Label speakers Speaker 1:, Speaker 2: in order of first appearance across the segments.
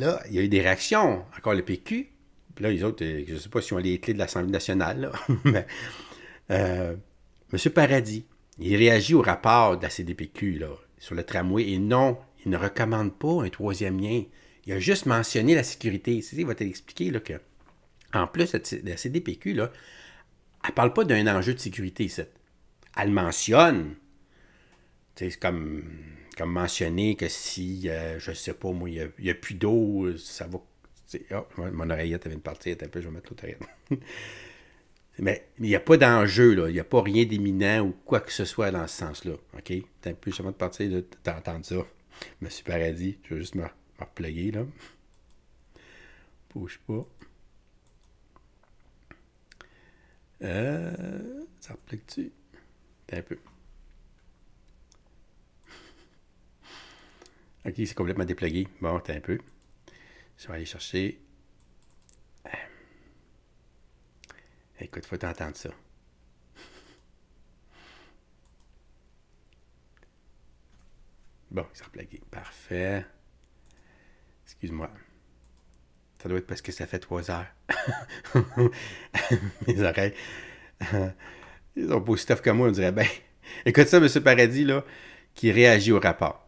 Speaker 1: là, il y a eu des réactions. Encore le PQ. Puis là, les autres, je ne sais pas si on a les clés de l'Assemblée nationale, là. Mais M. Paradis, il réagit au rapport de la CDPQ là, sur le tramway. Et non, il ne recommande pas un troisième lien. Il a juste mentionné la sécurité. Il va t'expliquer là, que, en plus, la CDPQ, là, elle ne parle pas d'un enjeu de sécurité ici. Elle mentionne. C'est comme mentionner que si, je ne sais pas, moi, il n'y a plus d'eau, ça va. Oh, mon oreillette vient de partir, un peu, je vais mettre l'autre oreillette. Mais il n'y a pas d'enjeu, là. Il n'y a pas rien d'éminent ou quoi que ce soit dans ce sens-là. OK? T'as un peu, je vais de partir, là, t'entends ça. Monsieur Paradis, je vais juste me repluguer, là. Bouge pas. Ça replugue-tu? T'as un peu. OK, c'est complètement déplugué. Bon, t'as un peu. Je vais aller chercher. Écoute, faut t'entendre ça. Bon, il s'est replugué. Parfait. Excuse-moi. Ça doit être parce que ça fait 3 heures. Mes oreilles. Ils sont pas aussi tough que moi, on dirait. Ben, écoute ça, M. Paradis, là, qui réagit au rapport.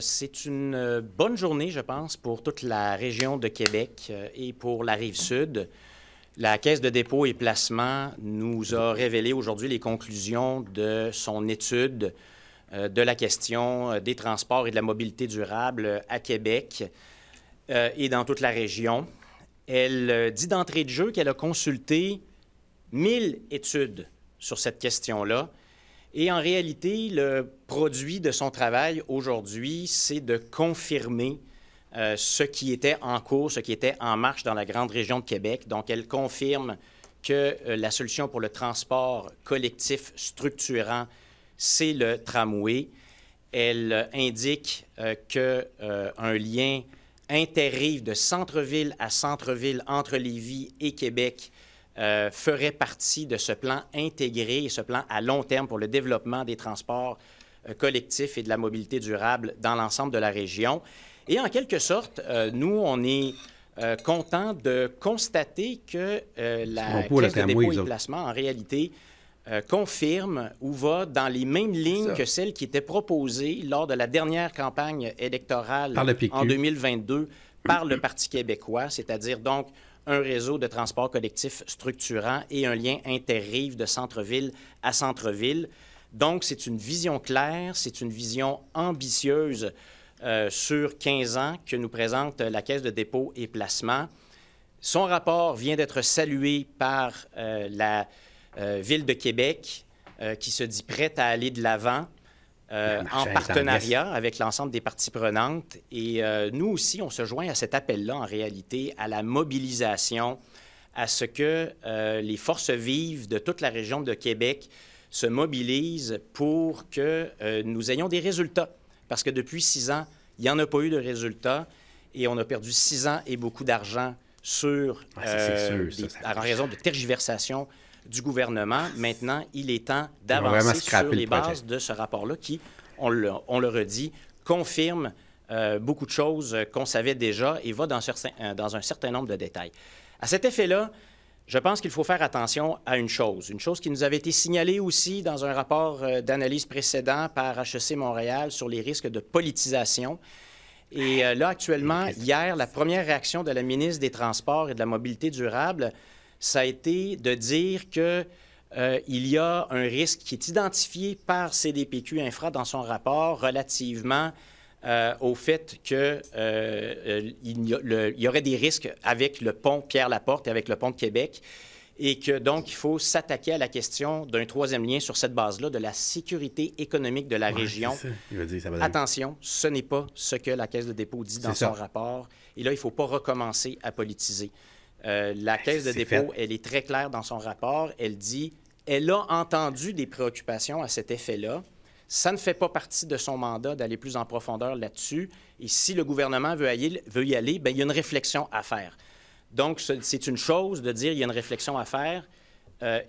Speaker 2: C'est une bonne journée, je pense, pour toute la région de Québec et pour la Rive-Sud. La Caisse de dépôt et placement nous a révélé aujourd'hui les conclusions de son étude de la question des transports et de la mobilité durable à Québec et dans toute la région. Elle dit d'entrée de jeu qu'elle a consulté 1000 études sur cette question-là. Et en réalité, le produit de son travail aujourd'hui, c'est de confirmer ce qui était en cours, ce qui était en marche dans la grande région de Québec. Donc, elle confirme que la solution pour le transport collectif structurant, c'est le tramway. Elle indique qu'un lien interrive de centre-ville à centre-ville entre Lévis et Québec ferait partie de ce plan intégré et ce plan à long terme pour le développement des transports collectifs et de la mobilité durable dans l'ensemble de la région. Et en quelque sorte, nous, on est content de constater que la Caisse de dépôt et placement, en réalité, confirme ou va dans les mêmes lignes que celles qui étaient proposées lors de la dernière campagne électorale en 2022 par le Parti québécois, c'est-à-dire donc un réseau de transport collectif structurant et un lien interrive de centre-ville à centre-ville. Donc, c'est une vision claire, c'est une vision ambitieuse sur 15 ans que nous présente la Caisse de dépôt et placement. Son rapport vient d'être salué par la Ville de Québec qui se dit prête à aller de l'avant en partenariat avec l'ensemble des parties prenantes. Et nous aussi, on se joint à cet appel-là, en réalité, à la mobilisation, à ce que les forces vives de toute la région de Québec se mobilisent pour que nous ayons des résultats. Parce que depuis 6 ans, il n'y en a pas eu de résultats et on a perdu 6 ans et beaucoup d'argent sur en raison de tergiversation du gouvernement. Maintenant, il est temps d'avancer sur les bases de ce rapport-là qui, on le redit, confirme beaucoup de choses qu'on savait déjà et va dans un certain nombre de détails. À cet effet-là, je pense qu'il faut faire attention à une chose qui nous avait été signalée aussi dans un rapport d'analyse précédent par HEC Montréal sur les risques de politisation. Et là, actuellement, hier, la première réaction de la ministre des Transports et de la Mobilité durable, ça a été de dire qu'il y a un risque qui est identifié par CDPQ Infra dans son rapport relativement au fait qu'il y aurait des risques avec le pont Pierre-Laporte et avec le pont de Québec et que donc il faut s'attaquer à la question d'un troisième lien sur cette base-là de la sécurité économique de la région. Attention, ce n'est pas ce que la Caisse de dépôt dit dans son rapport. Et là, il ne faut pas recommencer à politiser. La Caisse de dépôt, elle est très claire dans son rapport. Elle dit, elle a entendu des préoccupations à cet effet-là. Ça ne fait pas partie de son mandat d'aller plus en profondeur là-dessus. Et si le gouvernement veut y aller, bien, il y a une réflexion à faire. Donc, c'est une chose de dire qu'il y a une réflexion à faire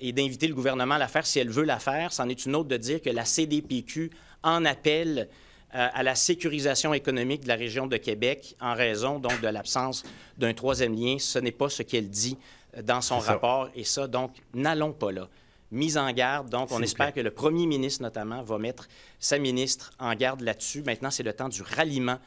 Speaker 2: et d'inviter le gouvernement à la faire si elle veut la faire. C'en est une autre de dire que la CDPQ en appelle à la sécurisation économique de la région de Québec en raison donc de l'absence d'un troisième lien. Ce n'est pas ce qu'elle dit dans son rapport et ça, donc, n'allons pas là. Mise en garde, donc on espère que le premier ministre notamment va mettre sa ministre en garde là-dessus. Maintenant, c'est le temps du ralliement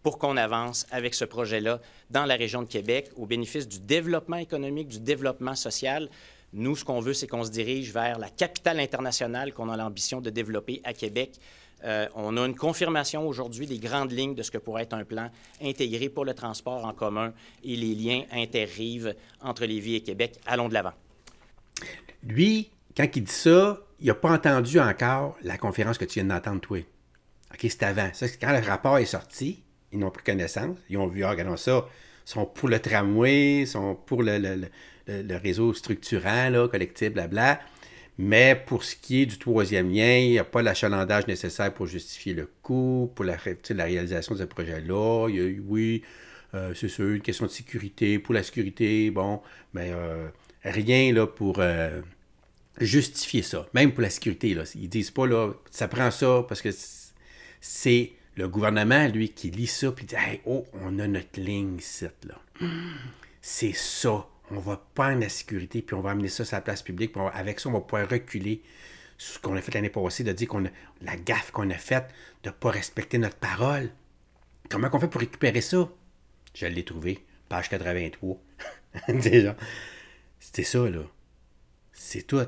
Speaker 2: pour qu'on avance avec ce projet-là dans la région de Québec au bénéfice du développement économique, du développement social. Nous, ce qu'on veut, c'est qu'on se dirige vers la capitale internationale qu'on a l'ambition de développer à Québec. On a une confirmation aujourd'hui des grandes lignes de ce que pourrait être un plan intégré pour le transport en commun et les liens interrives entre Lévis et Québec. Allons de l'avant.
Speaker 1: Lui, quand il dit ça, il n'a pas entendu encore la conférence que tu viens d'entendre, toi. OK, c'est avant. Ça, c'est quand le rapport est sorti, ils n'ont pris connaissance. Ils ont vu, regardons ça, ils sont pour le tramway, ils sont pour le réseau structurant, là, collectif, blabla. Mais pour ce qui est du troisième lien, il n'y a pas l'achalandage nécessaire pour justifier le coût, pour la réalisation de ce projet-là. Il y a eu, oui, c'est sûr, une question de sécurité. Pour la sécurité, bon, mais rien là pour justifier ça. Même pour la sécurité, là. Ils disent pas, là, ça prend ça parce que c'est le gouvernement, lui, qui lit ça puis dit, hey, oh, on a notre ligne ici, là. C'est ça. On va prendre la sécurité, puis on va amener ça sur la place publique. Puis avec ça, on va pouvoir reculer sur ce qu'on a fait l'année passée, de dire la gaffe qu'on a faite de ne pas respecter notre parole. Comment on fait pour récupérer ça? Je l'ai trouvé, page 83. Déjà. C'était ça, là. C'est tout.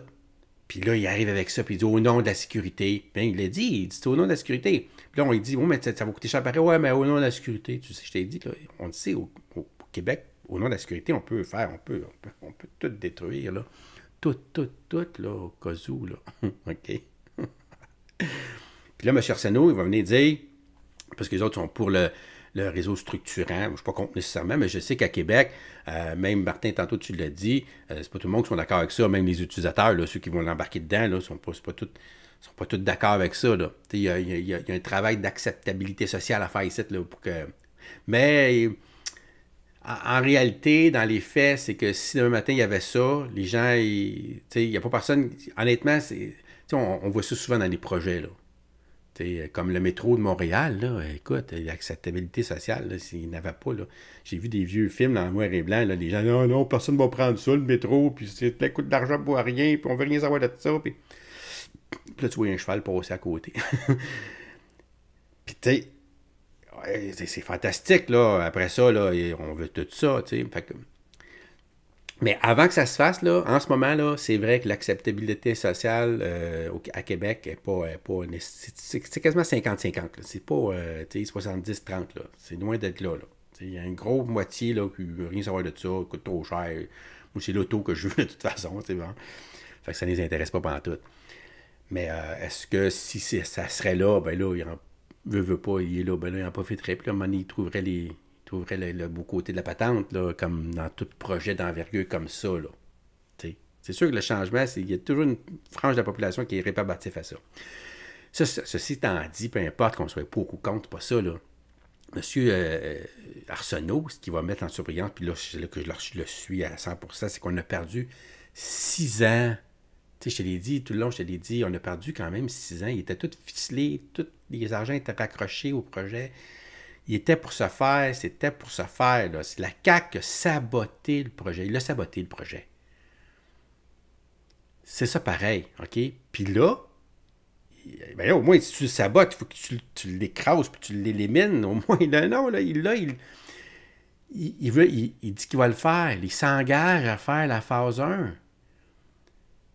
Speaker 1: Puis là, il arrive avec ça, puis il dit au nom de la sécurité. Bien, il l'a dit, il dit c'est au nom de la sécurité. Puis là, on lui dit, oh, mais ça va coûter cher pareil. Ouais, mais au nom de la sécurité, tu sais, je t'ai dit, là, on le sait, au Québec, au nom de la sécurité, on peut tout détruire, là. Tout, là, au cas où, là. OK. Puis là, M. Arsenault, il va venir dire, parce que les autres sont pour le réseau structurant, je ne suis pas contre nécessairement, mais je sais qu'à Québec, même Martin, tantôt tu l'as dit, c'est pas tout le monde qui sont d'accord avec ça, même les utilisateurs, là, ceux qui vont l'embarquer dedans, là, sont pas tous d'accord avec ça, là. Il y a un travail d'acceptabilité sociale à faire ici, là, pour que... Mais... En réalité, dans les faits, c'est que si demain matin, il y avait ça, les gens, il n'y a pas personne... Honnêtement, on voit ça souvent dans les projets, là. Comme le métro de Montréal, là, écoute, l'acceptabilité sociale, là, s'il n'y en avait pas, là. J'ai vu des vieux films en noir et blanc, là, les gens, non, personne ne va prendre ça, le métro, puis c'est plein coût d'argent pour rien, puis on veut rien savoir de ça, puis là, tu vois un cheval passer à côté. Puis, tu sais, c'est fantastique, là. Après ça, là, on veut tout ça, tu sais. Mais avant que ça se fasse, là, en ce moment, là, c'est vrai que l'acceptabilité sociale à Québec n'est pas c'est quasiment 50-50. C'est pas 70-30. Là. C'est loin d'être là. Il y a une grosse moitié là, qui ne veut rien savoir de ça, coûte trop cher. Moi, c'est l'auto que je veux de toute façon. Bon. Fait que ça ne les intéresse pas pantoute. Mais est-ce que si ça serait là, ben là, il en veut pas, il est là, ben là, il en profiterait. Puis là, à un moment donné, il trouverait le beau côté de la patente, là, comme dans tout projet d'envergure comme ça. Là. C'est sûr que le changement, il y a toujours une frange de la population qui est rébarbatif à ça. Ceci étant dit, peu importe qu'on soit pour ou contre, pas ça, là. Monsieur Arsenault, ce qu'il va mettre en surbrillance, puis là, c'est là que je le suis à 100%, c'est qu'on a perdu 6 ans. Tu sais, je te l'ai dit, tout le long, je te l'ai dit, on a perdu quand même 6 ans. Il était tout ficelé, tous les argents étaient raccrochés au projet. Il était pour se faire, c'était pour se faire. Là. C'est la CAQ qui a saboté le projet. Il a saboté le projet. C'est ça pareil, OK? Puis là, ben là, au moins, si tu le sabotes, il faut que tu l'écrases puis tu l'élimines. Au moins, là, non, là, il dit qu'il va le faire. Il s'engage à faire la phase 1.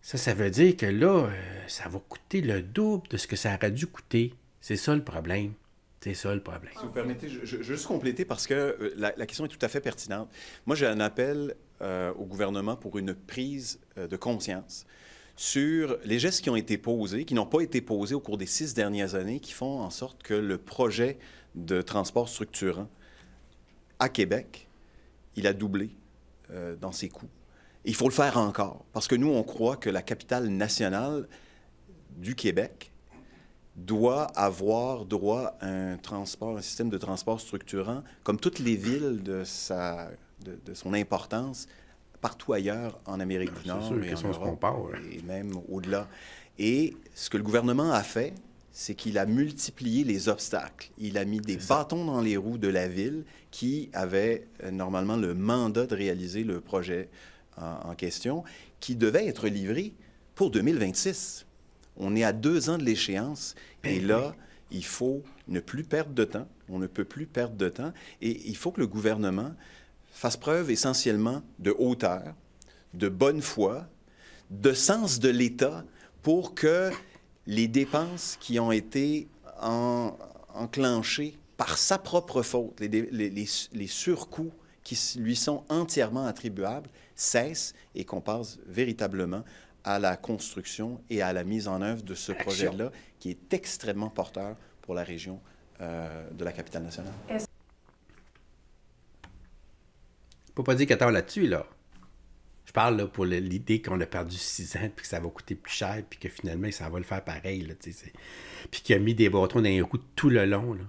Speaker 1: Ça veut dire que là, ça va coûter le double de ce que ça aurait dû coûter. C'est ça le problème. C'est ça le problème.
Speaker 3: Si vous permettez, je veux juste compléter parce que la question est tout à fait pertinente. Moi, j'ai un appel au gouvernement pour une prise de conscience sur les gestes qui ont été posés, qui n'ont pas été posés au cours des 6 dernières années, qui font en sorte que le projet de transport structurant à Québec, il a doublé dans ses coûts. Et il faut le faire encore, parce que nous, on croit que la capitale nationale du Québec doit avoir droit à un système de transport structurant, comme toutes les villes de son importance, partout ailleurs en Amérique du Nord et en Europe, et même au-delà. Et ce que le gouvernement a fait, c'est qu'il a multiplié les obstacles. Il a mis des bâtons dans les roues de la ville qui avait normalement le mandat de réaliser le projet en question, qui devait être livré pour 2026. On est à 2 ans de l'échéance et là, il faut ne plus perdre de temps. On ne peut plus perdre de temps et il faut que le gouvernement fasse preuve essentiellement de hauteur, de bonne foi, de sens de l'État pour que les dépenses qui ont été enclenchées par sa propre faute, les surcoûts qui lui sont entièrement attribuables, cessent et qu'on passe véritablement à la construction et à la mise en œuvre de ce projet-là qui est extrêmement porteur pour la région de la capitale nationale.
Speaker 1: Il ne faut pas dire qu'il y a tort là-dessus, là. Je parle là, pour l'idée qu'on a perdu 6 ans, puis que ça va coûter plus cher, puis que finalement, ça va le faire pareil. Là, puis qu'il a mis des bâtons dans les roues tout le long. Là.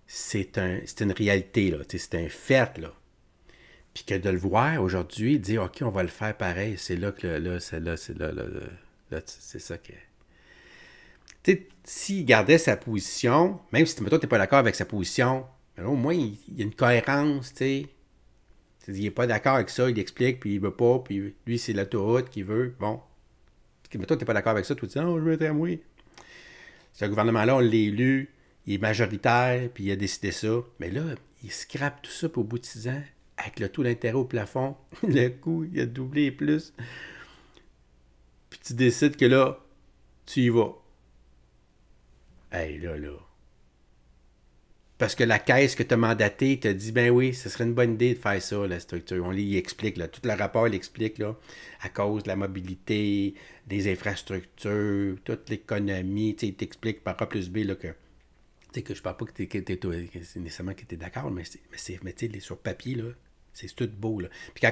Speaker 1: C'est une réalité, là, c'est un fait. Là. Puis que de le voir aujourd'hui, dire OK, on va le faire pareil, c'est là que c'est ça que. Tu sais, s'il gardait sa position, même si mettons, tu n'es pas d'accord avec sa position, au moins il y a une cohérence, tu sais. Il n'est pas d'accord avec ça, il explique, puis il ne veut pas, puis lui, c'est l'autoroute qu'il veut. Bon. Mais toi, tu n'es pas d'accord avec ça, tu te dis, non, je veux un tramway. Ce gouvernement-là, on l'a élu, il est majoritaire, puis il a décidé ça. Mais là, il scrape tout ça pour au bout de 6 ans, avec le taux d'intérêt au plafond. Le coût, il a doublé plus. Puis tu décides que là, tu y vas. Hey, là. Parce que la caisse que tu as mandatée t'a dit, ben oui, ce serait une bonne idée de faire ça, la structure. On y explique, là, tout le rapport l'explique, là, à cause de la mobilité, des infrastructures, toute l'économie. Il t'explique par A plus B là, que je parle pas que c'est nécessairement que tu es d'accord, mais sur papier, là, c'est tout beau. Là. Puis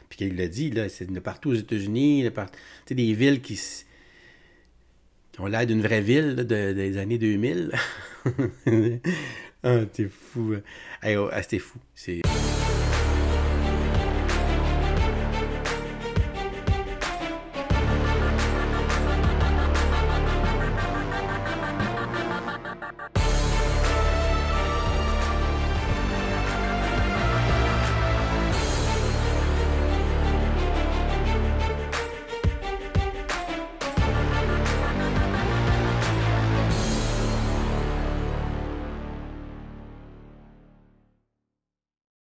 Speaker 1: puis il l'a dit, là, c'est de partout aux États-Unis, des villes qui ont l'air d'une vraie ville là, des années 2000. Ah, t'es fou. Hey, oh, c'était fou.